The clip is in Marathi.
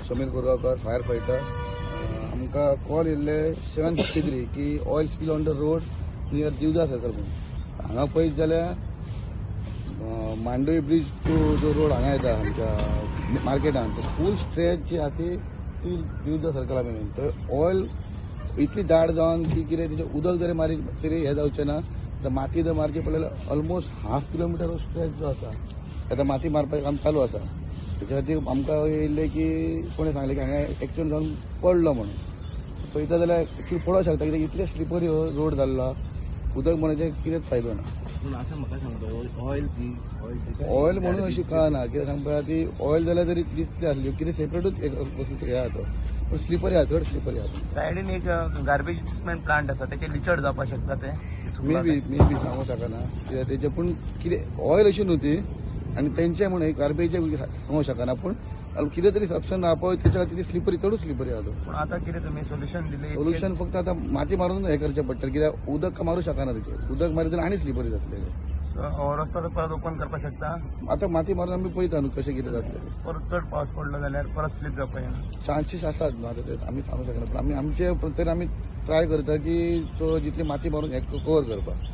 समीर कोरगांवकर फायर फायटर आमकां कॉल येयल्ले 7:53 की oil spill on the road near Divja circle म्हणून हांगा पळयत जाल्यार मांडवी ब्रिज टू जो रोड हांगा येता आमच्या मार्केटान फूल स्ट्रेच जी आसा ती दिवजा सर्कला मेरेन थंय ऑयल इतली दाट जावन की कितें तेजें उदक जरी मारी तरी हें जावचें ना तर माती जर मारची पडल्यार ऑलमोस्ट हाफ किलोमिटर स्ट्रेच जो आसा आतां माती मारपाचें काम चालू आसा त्याच्या खातीर आमकां येयल्लें की कोणें सांगलें की हांगा एक्सिडंट जावन पडलो म्हणून पळयता जाल्यार एक्चुअली पडोंक शकता कित्याक इतले स्लिपरी रोड जाल्लो उदक म्हणचे कितेंच फायदो ना पूण आतां म्हाका सांगता ऑयल म्हणून अशी कळना कित्याक सांगपा ती ऑयल जाल्यार जरी दिसली आसली कितें सेपरेटूच एक वस्तू हे आसा तो पूण स्लिपरी आहा चड स्लिपरी आहा सायडीन एक गार्बेज ट्रीटमेंट प्लांट आसा तेचे लिचड जावपाक शकता ते मे बी सांगूंक शकना कित्याक तेचे पूण कितें ऑयल अशी न्हू ती आनी तेंचे म्हणून गार्बेज सांगूंक शकना पूण कितें तरी सबस्टन्स आहा पळय तेच्या खातीर स्लिपरी चडूच स्लिपरी आहा तो पूण आतां कितें तुमी सोल्युशन दिलें सोल्युशन फक्त आतां माती मारून हें करचें पडटलें कित्याक उदक मारूं शकना तेचेर उदक मारी जाल्यार आनी स्लिपरी जातलें रस्तो परत ओपन करपाक शकता आतां माती मारून आमी पळयता न्हू कशें कितें जातलें परत चड पावस पडलो जाल्यार परत स्लीप जावपाक येना चान्सीस आसात न्हू आतां ते आमी सांगूंक शकना पूण आमी आमचे तरी आमी ट्राय करता की तो जितली माती मारून हें कवर करपाक